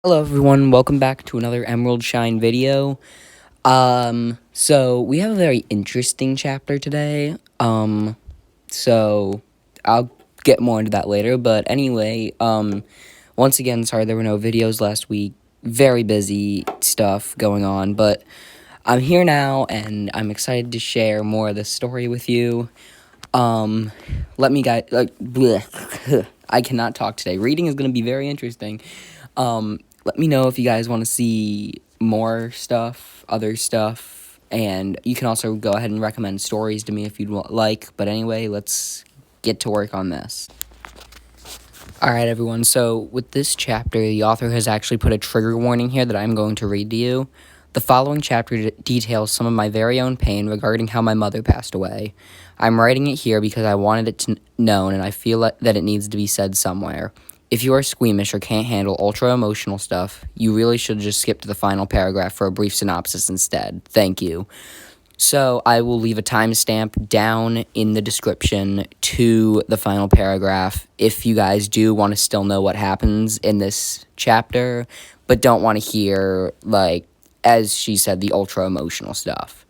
Hello everyone, welcome back to another Emerald Shine video. So we have a very interesting chapter today. So I'll get more into that later, but anyway, once again, sorry there were no videos last week. Very busy stuff going on, but I'm here now and I'm excited to share more of the story with you. Let me guys, I cannot talk today. Reading is going to be very interesting. Let me know if you guys want to see more stuff, other stuff, and you can also go ahead and recommend stories to me if you'd like. But anyway, let's get to work on this. Alright, everyone, so with this chapter, the author has actually put a trigger warning here that I'm going to read to you. The following chapter details some of my very own pain regarding how my mother passed away. I'm writing it here because I wanted it to known, and I feel that it needs to be said somewhere. If you are squeamish or can't handle ultra-emotional stuff, you really should just skip to the final paragraph for a brief synopsis instead. Thank you. So I will leave a timestamp down in the description to the final paragraph if you guys do want to still know what happens in this chapter, but don't want to hear, as she said, the ultra-emotional stuff.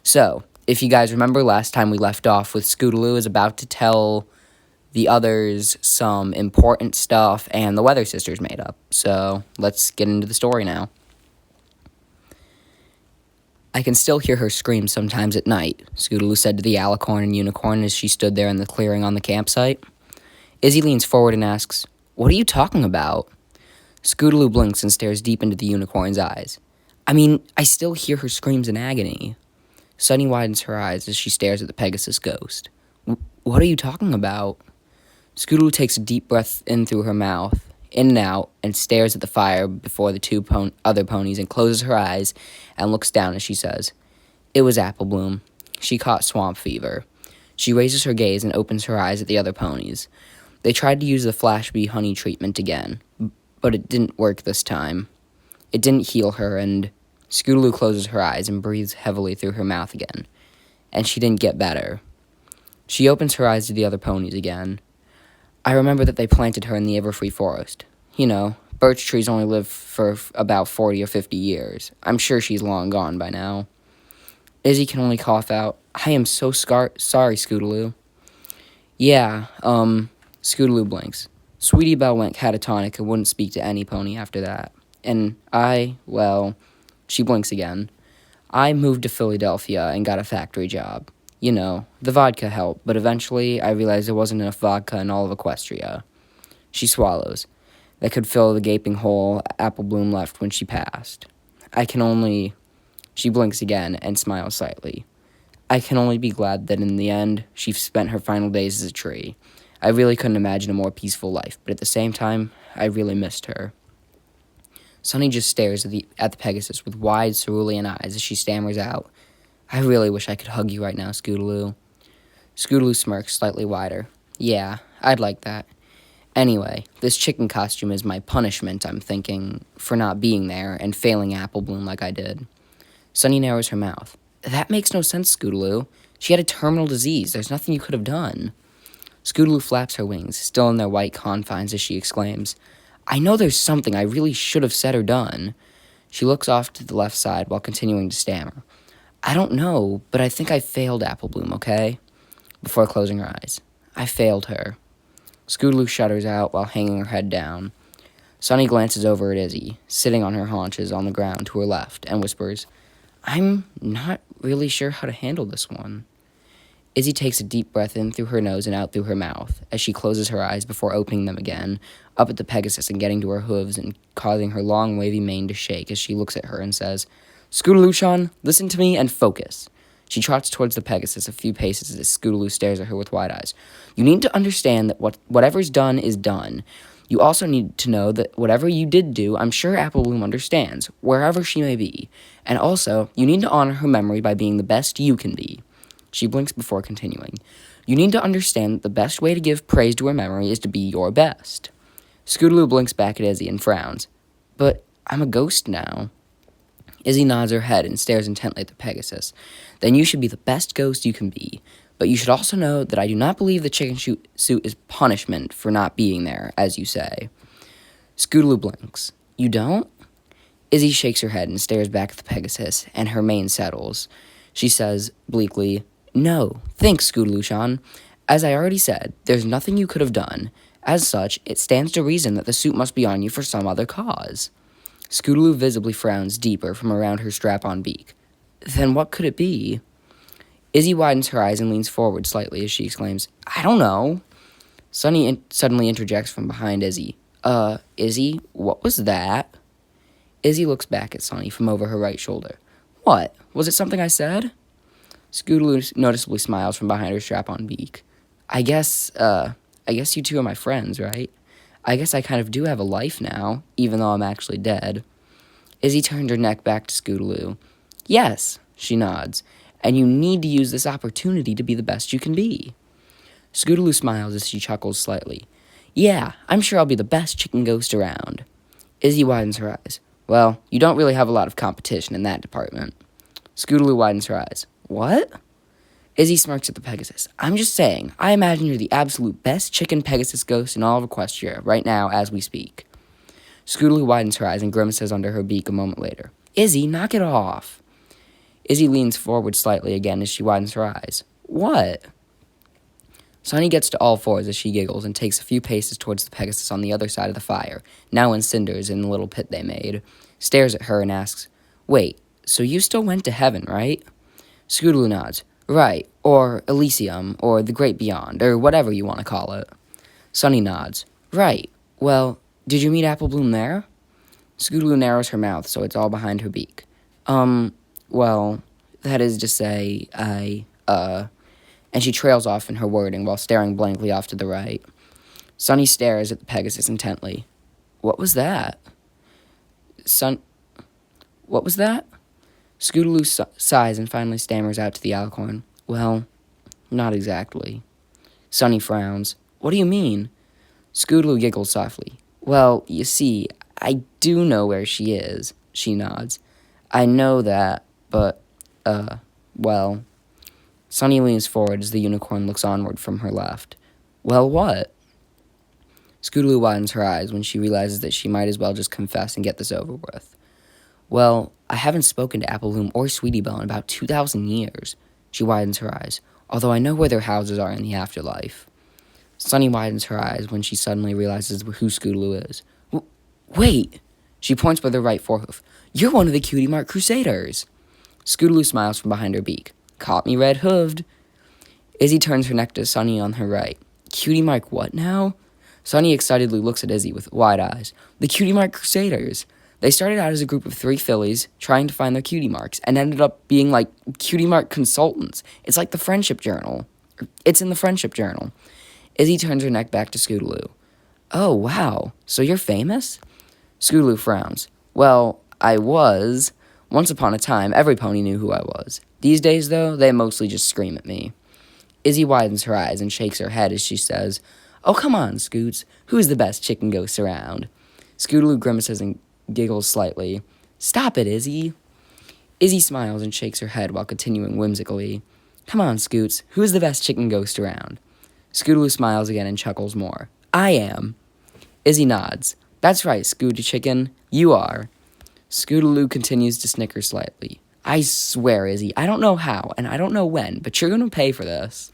So, if you guys remember last time we left off with Scootaloo is about to tell the others some important stuff, and the Weather Sisters made up. So, let's get into the story now. I can still hear her scream sometimes at night, Scootaloo said to the Alicorn and Unicorn as she stood there in the clearing on the campsite. Izzy leans forward and asks, "What are you talking about?" Scootaloo blinks and stares deep into the Unicorn's eyes. "I mean, I still hear her screams in agony." Sunny widens her eyes as she stares at the Pegasus ghost. "What are you talking about?" Scootaloo takes a deep breath in through her mouth, in and out, and stares at the fire before the two other ponies and closes her eyes and looks down as she says, "It was Apple Bloom. She caught swamp fever." She raises her gaze and opens her eyes at the other ponies. They tried to use the flash bee honey treatment again, but it didn't work this time. It didn't heal her, and Scootaloo closes her eyes and breathes heavily through her mouth again. And she didn't get better. She opens her eyes to the other ponies again. "I remember that they planted her in the Everfree Forest. You know, birch trees only live for about 40 or 50 years. I'm sure she's long gone by now." Izzy can only cough out, "I am so sorry, Scootaloo." "Yeah, Scootaloo blinks. Sweetie Belle went catatonic and wouldn't speak to any pony after that. And she blinks again. I moved to Philadelphia and got a factory job. You know, the vodka helped, but eventually I realized there wasn't enough vodka in all of Equestria." She swallows. That could fill the gaping hole Apple Bloom left when she passed. She blinks again and smiles slightly. "I can only be glad that in the end, she spent her final days as a tree. I really couldn't imagine a more peaceful life, but at the same time, I really missed her." Sunny just stares at the Pegasus with wide cerulean eyes as she stammers out, "I really wish I could hug you right now, Scootaloo." Scootaloo smirks slightly wider. "Yeah, I'd like that. Anyway, this chicken costume is my punishment, I'm thinking, for not being there and failing Apple Bloom like I did." Sunny narrows her mouth. "That makes no sense, Scootaloo. She had a terminal disease. There's nothing you could have done." Scootaloo flaps her wings, still in their white confines, as she exclaims, "I know there's something I really should have said or done." She looks off to the left side while continuing to stammer. "I don't know, but I think I failed Apple Bloom, okay?" Before closing her eyes. "I failed her." Scootaloo shudders out while hanging her head down. Sunny glances over at Izzy, sitting on her haunches on the ground to her left, and whispers, "I'm not really sure how to handle this one." Izzy takes a deep breath in through her nose and out through her mouth, as she closes her eyes before opening them again, up at the Pegasus and getting to her hooves and causing her long wavy mane to shake as she looks at her and says, "Scootaloo-chan, listen to me and focus." She trots towards the Pegasus a few paces as Scootaloo stares at her with wide eyes. "You need to understand that whatever's done is done. You also need to know that whatever you did do, I'm sure Apple Bloom understands, wherever she may be. And also, you need to honor her memory by being the best you can be." She blinks before continuing. "You need to understand that the best way to give praise to her memory is to be your best." Scootaloo blinks back at Izzy and frowns. "But I'm a ghost now." Izzy nods her head and stares intently at the Pegasus. "Then you should be the best ghost you can be. But you should also know that I do not believe the chicken suit is punishment for not being there, as you say." Scootaloo blinks. You don't? Izzy shakes her head and stares back at the Pegasus, and her mane settles. She says, bleakly, "No, thanks, Scootaloo. As I already said, there's nothing you could have done. As such, it stands to reason that the suit must be on you for some other cause." Scootaloo visibly frowns deeper from around her strap-on beak. "Then what could it be?" Izzy widens her eyes and leans forward slightly as she exclaims, "I don't know." Sunny suddenly interjects from behind Izzy. Izzy, what was that?" Izzy looks back at Sunny from over her right shoulder. "What? Was it something I said?" Scootaloo noticeably smiles from behind her strap-on beak. I guess you two are my friends, right? I guess I kind of do have a life now, even though I'm actually dead." Izzy turned her neck back to Scootaloo. "Yes," she nods, "and you need to use this opportunity to be the best you can be." Scootaloo smiles as she chuckles slightly. "Yeah, I'm sure I'll be the best chicken ghost around." Izzy widens her eyes. "Well, you don't really have a lot of competition in that department." Scootaloo widens her eyes. "What?" Izzy smirks at the Pegasus. "I'm just saying, I imagine you're the absolute best chicken Pegasus ghost in all of Equestria, right now as we speak." Scootaloo widens her eyes and grimaces under her beak a moment later. "Izzy, knock it off." Izzy leans forward slightly again as she widens her eyes. "What?" Sunny gets to all fours as she giggles and takes a few paces towards the Pegasus on the other side of the fire, now in cinders in the little pit they made, stares at her and asks, "Wait, so you still went to heaven, right?" Scootaloo nods. "Right, or Elysium, or the Great Beyond, or whatever you want to call it." Sunny nods. "Right, well, did you meet Apple Bloom there?" Scootaloo narrows her mouth so it's all behind her beak. Well, that is to say, and she trails off in her wording while staring blankly off to the right. Sunny stares at the Pegasus intently. What was that?" What was that?" Scootaloo sighs and finally stammers out to the alicorn. "Well, not exactly." Sunny frowns. "What do you mean?" Scootaloo giggles softly. "Well, you see, I do know where she is." She nods. "I know that, but, well." Sunny leans forward as the unicorn looks onward from her left. "Well, what?" Scootaloo widens her eyes when she realizes that she might as well just confess and get this over with. "Well, I haven't spoken to Apple Bloom or Sweetie Belle in about 2,000 years. She widens her eyes, "although I know where their houses are in the afterlife." Sunny widens her eyes when she suddenly realizes who Scootaloo is. Wait! She points with her right forehoof. "You're one of the Cutie Mark Crusaders." Scootaloo smiles from behind her beak. "Caught me red-hooved." Izzy turns her neck to Sunny on her right. "Cutie Mark what now?" Sunny excitedly looks at Izzy with wide eyes. "The Cutie Mark Crusaders. They started out as a group of 3 fillies trying to find their cutie marks and ended up being like cutie mark consultants. It's like the Friendship Journal. It's in the Friendship Journal." Izzy turns her neck back to Scootaloo. "Oh, wow. So you're famous?" Scootaloo frowns. "Well, I was. Once upon a time, every pony knew who I was. These days, though, they mostly just scream at me." Izzy widens her eyes and shakes her head as she says, "Oh, come on, Scoots. Who's the best chicken ghost around?" Scootaloo grimaces and giggles slightly. "Stop it, Izzy." Izzy smiles and shakes her head while continuing whimsically. "Come on, Scoots. Who's the best chicken ghost around?" Scootaloo smiles again and chuckles more. "I am." Izzy nods. "That's right, Scooty Chicken. You are." Scootaloo continues to snicker slightly. "I swear, Izzy, I don't know how, and I don't know when, but you're going to pay for this."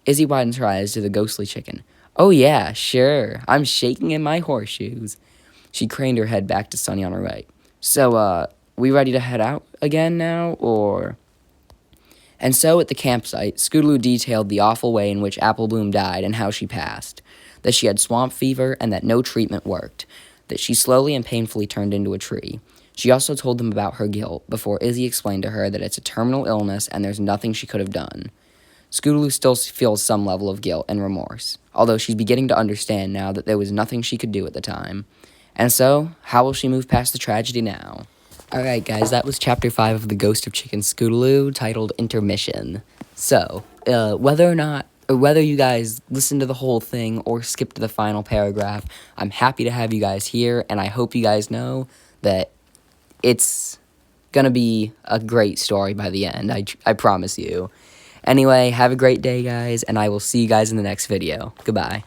Izzy widens her eyes to the ghostly chicken. "Oh yeah, sure. I'm shaking in my horseshoes." She craned her head back to Sunny on her right. "So, we ready to head out again now, or?" And so, at the campsite, Scootaloo detailed the awful way in which Apple Bloom died and how she passed. That she had swamp fever and that no treatment worked. That she slowly and painfully turned into a tree. She also told them about her guilt before Izzy explained to her that it's a terminal illness and there's nothing she could have done. Scootaloo still feels some level of guilt and remorse, although she's beginning to understand now that there was nothing she could do at the time. And so, how will she move past the tragedy now? Alright guys, that was Chapter 5 of The Ghost of Chicken Scootaloo, titled Intermission. So, whether you guys listened to the whole thing or skipped to the final paragraph, I'm happy to have you guys here, and I hope you guys know that it's gonna be a great story by the end, I promise you. Anyway, have a great day, guys, and I will see you guys in the next video. Goodbye.